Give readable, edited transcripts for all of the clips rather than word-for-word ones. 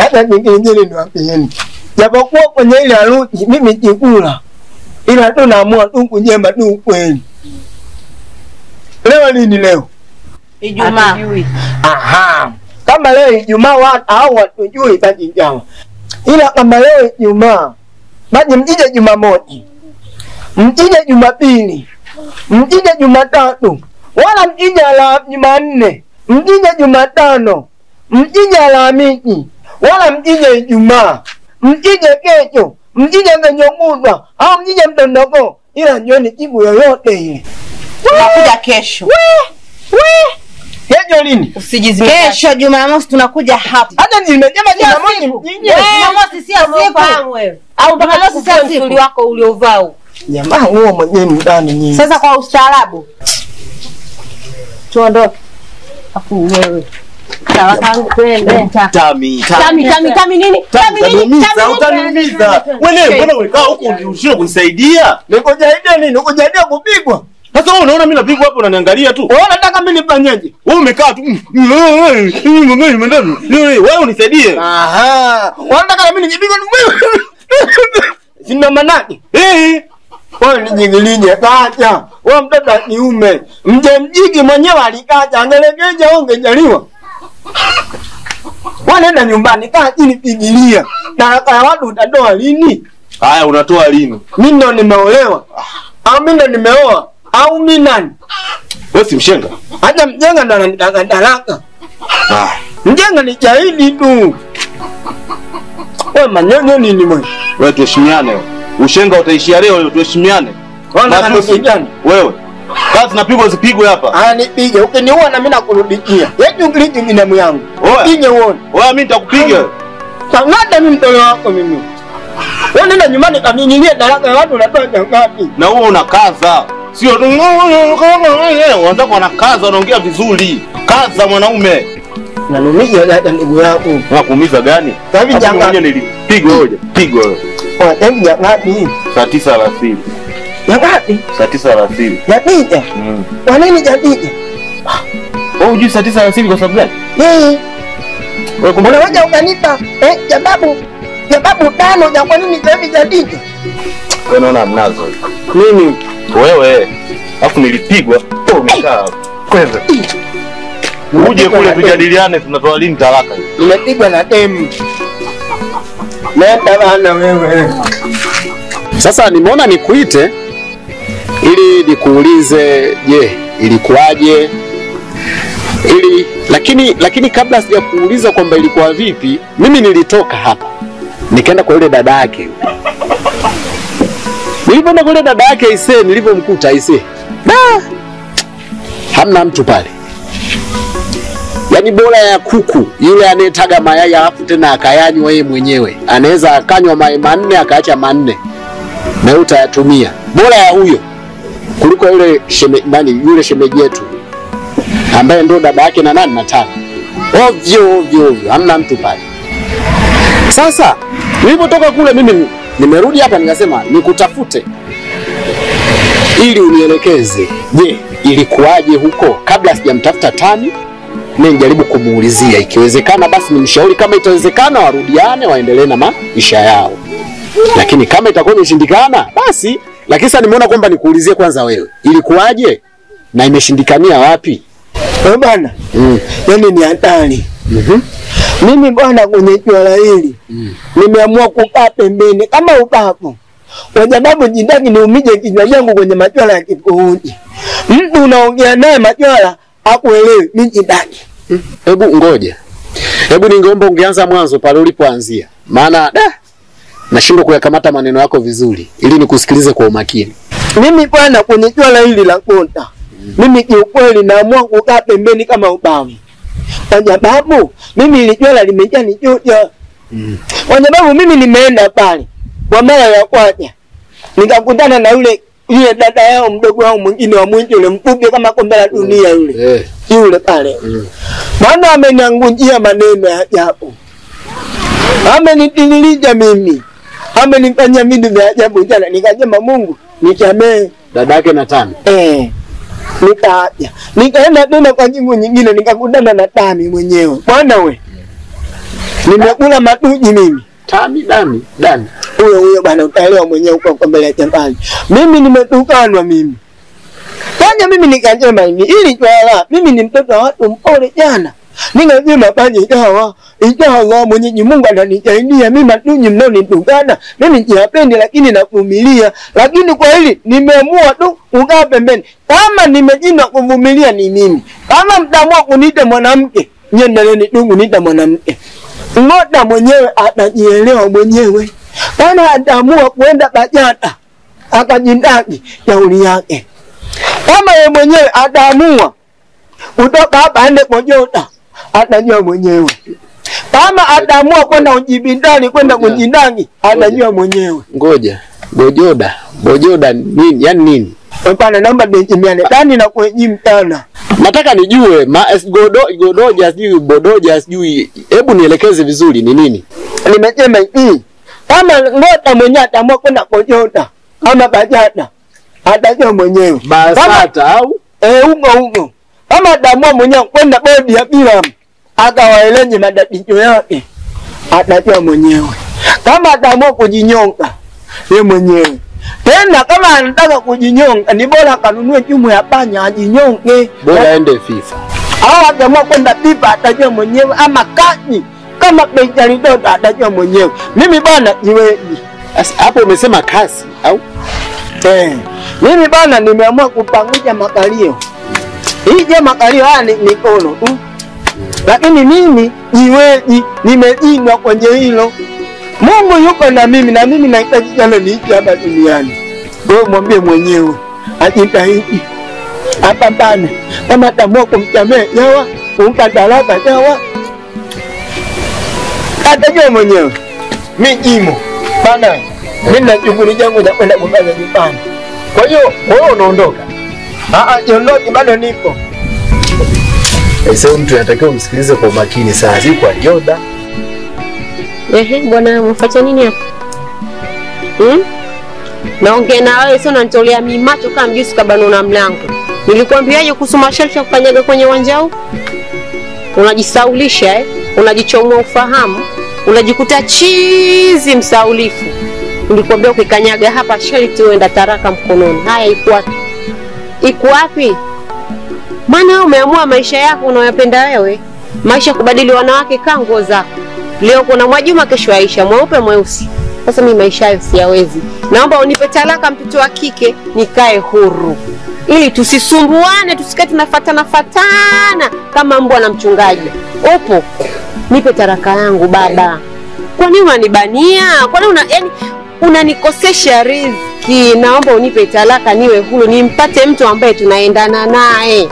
Hata nyingine niwaambieni. Japokuwa kwenye ile harusi mimi sikula. Ila tu naamua tu kunyema tu kweli. Leo nini leo? Ijumaa. Aha. Kama leo Ijumaa watu watujui basi njama. Ila kama leo Ijumaa basi mjije Jumamosi. Mjije Jumapili. Mjije Jumatatu. Wala mjije Jumanne. Mjije Jumatano. Mjije Alhamisi. Wala mjije Ijumaa. Mjije kesho. Mjije Kutwa. Au mjije mtondoko. Ila njoni siku yoyote ile. Tunakuja kesho. Kesho lini? Usijizime. Kesho Jumamosi tunakuja hapa. Hata nimejema Jumamosi. Jumamosi sio siku. Au Jumamosi sio siku wako uliovaa. Jamaa huo mwenyewe ndani nyingi. Sasa kwa ustaarabu. Tuondoke. Afu wewe. Sawa tangu twende. Tami nini? Utaniumiza. Wewe mbona umekaa huko unashindwa kunisaidia? Nikujaidia nini? Nikujaidia kupigwa. Sasa wewe unaona mimi napigwa hapo unaniangalia tu. Wewe unataka mimi nifanyeje? Wewe umekaa tu. Wewe unisaidie. Aha. Unataka mimi nijipigwe? Sina manani. Wewe nijigilinje kacha. Wewe mtoto niume. Mjigi mwenyewe alikacha angelegeja ungejaliwa. Wanaenda nyumbani kaa chini pigilia. Na watu utatoa lini? Haya unatoa lini? Mimi ndo nimeolewa. Au mimi ndo nimeoa? Au mimi nani? Wewe si mshenga. Hata mjenga ndo anataka talaka. Mjenga ni jahili tu. Wewe manyonyo nini mwe? Wewe tuheshimiane. Ushenga utaishia leo tuheshimiane. Wewe. Kazi napigwa zipigwe hapa. Nipige. Ukiniua na mimi nakurudikia. Yetu ngiliji minamu yangu. Pige uone. Wewe mimi nitakupiga. Sangada mimi mtolo wako mimi. Wewe nenda nyumbani kaminilie daraka ya watu unatoa ngapi? Na wewe unakaza. Sio unataka unakaza unaongea vizuri. Kaza mwanaume. Nanumiza hata ndugu yako. Unakuumiza gani? Sabi janga mwenyewe nilipigwa hoja. Pigwa wewe. Hebu ngapi? Saa 9 alasiri. Ngapi? Saa 9 alasiri. Jatija? Kwa nini jatija? Wewe unajua saa 9 alasiri kwa sababu gani? Wewe unaweza ukanipa jababu tano za kwa nini sasa hivi jatija? Wewe unaona mnazo. Mimi wewe afu nilipigwa. Umekaa. Kwanza. Uje kule tujadiliane tunatoa lini talaka. Nimepigwa na demu. Nenda bana wewe. Sasa nimeona nikuite ili nikuulize je, ilikuwaje? Lakini kabla sijakuuliza kwamba ilikuwa vipi, mimi nilitoka hapa. Nikaenda kwa yule dada yake. Nilipoenda kwa yule dada yake nilipomkuta hamna mtu pale. Yaani bora ya kuku yule anayetaga mayai alafu tena akayanywa yeye mwenyewe. Anaweza akanywa mayai 4 akaacha 4. Na utayatumia. Bora ya huyo kuliko yule yule shemeji yetu ambaye ndo dada yake na nani na Tano. Ovyo hamna mtu pale. Sasa nilipotoka kule mimi nimerudi hapa nikasema nikutafute ili unielekeze. Je, ilikuwaje huko kabla sijamtafuta Tani? Mimi nijaribu kumuulizia ikiwezekana basi nimshauri, kama itawezekana warudiane waendelee na maisha yao. Lakini kama itakuwa imeshindikana basi, lakini sasa nimeona kwamba nikuulizie kwanza wewe. Ilikuwaje na imeshindikania wapi? Bwana. Yaani ni hatari. Mimi bwana kwenye swala hili nimeamua kukaa pembeni kama upapo. Kwa sababu jindaki niumije kichwa changu kwenye masuala ya kikuuji. Mtu unaongea naye masuala hakuelewi mimi jindaki. Hebu ngoja. Hebu ningeomba ungeanza mwanzo pale ulipoanzia. Maana nashindwa kuyakamata maneno yako vizuri ili nikusikilize kwa umakini. Mimi bwana kwenye swala hili la kota. Mimi kiukweli naamua kukaa pembeni kama ubavu. Kwa sababu mimi ile swala limejaa nichocha. Kwa sababu mimi nimeenda pale kwa mara ya kwanza. Nikakutana na yule dada yao mdogo wao mwingine wa mwingi yule mfupi kama kombe la dunia yule. Yule pale. Bwana ameniangunjia maneno ya ajabu. Amenitililisha mimi. Amenifanya vitu vya ajabu sana. Nikasema Mungu nisamee. Dada yake na Tani. Nikaja. Nikaenda tena kwa jibu nyingine nikakutana na Tani mwenyewe. Bwana we. Nimekula matuji mimi. Tami Dani. Huyo bwana utaelewa mwenyewe uko mbele ya jamani. Mimi nimetukanwa mimi. Fanya mimi nikasema hivi ili twala. Mimi ni mtoto wa watu mpole jana. Ningesema fanya ikawa Mwenyezi Mungu ananisaidia mimi matuji mnaonitukana. Mimi siyapendi lakini navumilia. Lakini kwa hili nimeamua tu kukaa pembeni. Kama nimejinda kuvumilia ni mimi. Kama mtaamua kuniita mwanamke, niendeleni tu kuniita mwanamke. Ngoja mwenyewe atajielewa mwenyewe. Kama ataamua kwenda Bajata akajindaki shauri yake. Kama yeye mwenyewe ataamua kutoka hapa aende Bojota atajua mwenyewe. Kama ataamua kwenda Ujibindani kwenda kujindaki atajua mwenyewe. Ngoja. Bojoda nini? Yaani nini? Hapana, naomba nijimiane ndani na kwenye mtana. Nataka nijue Godoja sijui Bodoja sijui. Hebu nielekeze vizuri ni nini? Nimesema hivi. Kama ngoja mwenyewe ataamua kwenda Bojota ama Bajata atajua mwenyewe. Basata au? Huko. Kama ataamua mwenyewe kwenda bodi ya filamu akawaeleze matatizo yake atajua mwenyewe. Kama ataamua kujinyonga yeye mwenyewe. Tena kama anataka kujinyonga ni bora kanunue chumu ya panya ajinyonge. Bora aende FIFA. Au ataamua kwenda FIFA atajua mwenyewe ama kazi kama Benjali Dodo atajua mwenyewe. Mimi bana jiweji. Hapo umesema kasi au? Mimi bana nimeamua kupangisha makalio. Hii makalio haya ni kono tu. Lakini mimi jiweji nimejinwa kwenye hilo. Mungu yuko na mimi nahitaji jana niishi hapa duniani. Wewe mwambie mwenyewe ajitahidi. Hapa bana kama ataamua kumsamea yawa, kumpa talaka yawa. Atajua mwenyewe. Mimi jimo. Bana mimi na shughuli zangu za kwenda kupanda nyumbani. Kwa hiyo wewe unaondoka? Jondoki bado nipo. Sasa mtu anatakiwa umsikilize kwa makini sana, si kwa Yoda. Bwana mfanya nini hapa? Naongea na wewe sio unanitolea mimi macho kama mjusi kabano na mlango. Nilikwambiaje kuhusu masharti ya kukanyaga kwenye uwanja huu? Unajisaulisha unajichomoa ufahamu, unajikuta chizi msaulifu. Nilikwambia ukikanyaga hapa sharti uenda taraka mkononi. Haya iko wapi? Maana wewe umeamua maisha yako unayopenda wewe. Maisha kubadili wanawake kango zako. Leo kuna Mwajuma kesho Aisha, mweupe mweusi. Sasa mimi maisha hayo siyawezi. Naomba unipe talaka mtoto wa kike nikae huru. Ili tusisumbuane, tusikae tunafatana kama mbwa na mchungaji. Upo. Nipe talaka yangu baba. Kwa nini unanibania? Kwa nini unanikosesha riziki? Naomba unipe talaka niwe huru, nimpate mtu ambaye tunaendana naye.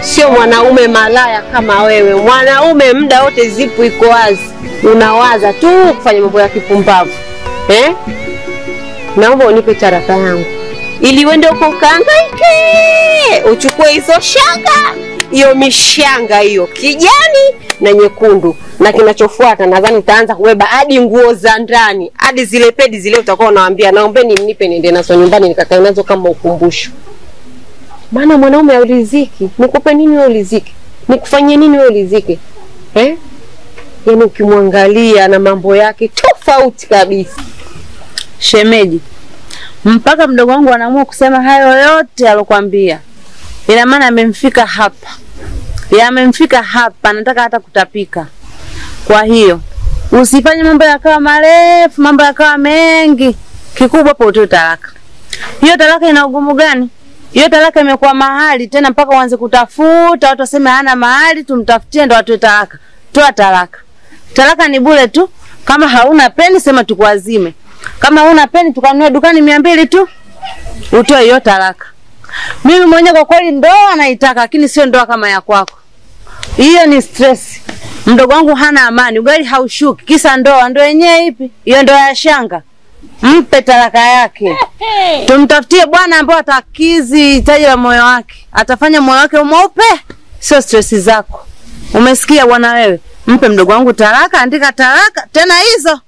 Sio mwanaume malaya kama wewe. Mwanaume muda wote zipu iko wazi. Unawaza tu kufanya mambo ya kipumbavu. Naomba unipe talaka yangu. Ili uende uko kaangaike. Uchukue hizo shanga. Hiyo mishanga hiyo kijani na nyekundu. Na kinachofuata nadhani utaanza kubeba hadi nguo za ndani, hadi zile pedi zile utakuwa unawaambia naombeni mnipe niende nazo nyumbani nikakae nazo kama ukumbusho. Maana mwanaume hauliziki. Nikupe nini wewe ulizike? Nikufanyie nini wewe ulizike? Yaani ukimwangalia na mambo yake tofauti kabisa. Shemeji, mpaka mdogo wangu anaamua kusema hayo yote alokuambia. Ina maana amemfika hapa. Amemfika hapa, anataka hata kutapika. Kwa hiyo usifanye mambo yakawa marefu, mambo yakawa mengi. Kikubwa hapo utoe talaka. Hiyo talaka ina ugumu gani? Hiyo talaka imekuwa mahali tena mpaka uanze kutafuta watu waseme hana mahali tumtafutie ndo atoe talaka. Toa talaka. Talaka ni bure tu. Kama hauna peni sema tukuazime. Kama huna peni tukanunue dukani 200 tu. Utoe hiyo talaka. Mimi mwenyewe kwa kweli ndoa naitaka lakini sio ndoa kama ya kwako. Hiyo ni stress. Mdogo wangu hana amani, ugali haushuki. Kisa ndoa yenyewe ipi? Hiyo ndoa ya shanga. Mpe talaka yake. Tumtafutie bwana ambaye atakizi hitaji la moyo wake. Atafanya moyo wake umeupe, sio stress zako. Umesikia bwana wewe? Mpe mdogo wangu talaka, andika talaka, tena hizo.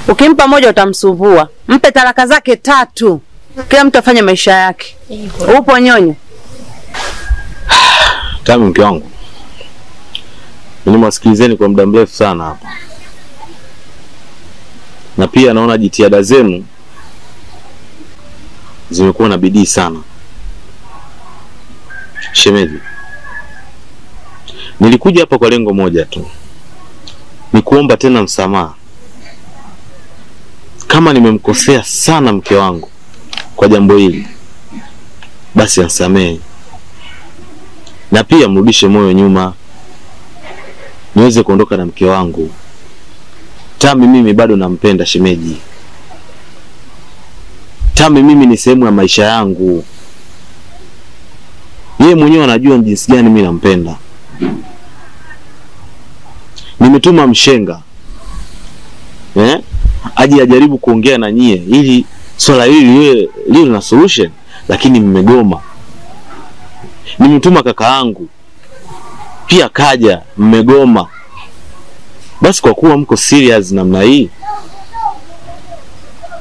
Ukimpa moja utamsumbua. Mpe talaka zake 3. Kila mtu afanye maisha yake. Upo. Upo, Nyonyo? Tamu mke wangu. Nimewasikilizeni kwa muda mrefu sana hapa. Na pia naona jitihada zenu zimekuwa na bidii sana. Shemeji, nilikuja hapa kwa lengo moja tu. Ni kuomba tena msamaha. Kama nimemkosea sana mke wangu kwa jambo hili, basi ansamehe. Na pia mrudishe moyo nyuma, niweze kuondoka na mke wangu. Tami mimi bado nampenda shemeji. Tami mimi ni sehemu ya maisha yangu. Yeye mwenyewe anajua jinsi gani mimi nampenda. Nimetuma mshenga aje ajaribu kuongea na nyie ili swala hili liwe na solution, lakini mmegoma. Nimetuma kaka yangu pia kaja, mmegoma. Basi kwa kuwa mko serious namna hii,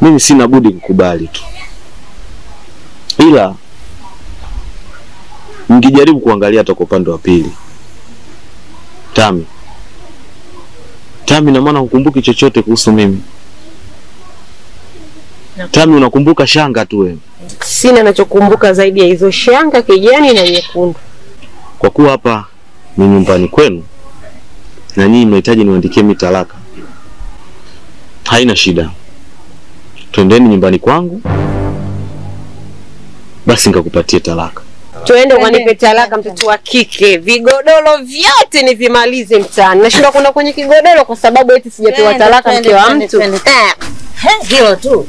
mimi sina budi kukubali tu. Ila mngejaribu kuangalia hata kwa upande wa pili. Tami na maana hukumbuki chochote kuhusu mimi. Tami unakumbuka shanga tu wewe. Sina ninachokumbuka zaidi ya hizo shanga kijani na nyekundu. Kwa kuwa hapa ni nyumbani kwenu na nyinyi mnahitaji niwaandikie mimi talaka, haina shida. Twendeni nyumbani kwangu, basi nikakupatie talaka. Twende ukanipe talaka mtoto wa kike. Vigodoro vyote nivimalize mtaani. Nashinda kwenda kwenye kigodoro kwa sababu eti sijapewa talaka mke wa mtu. Hilo tu.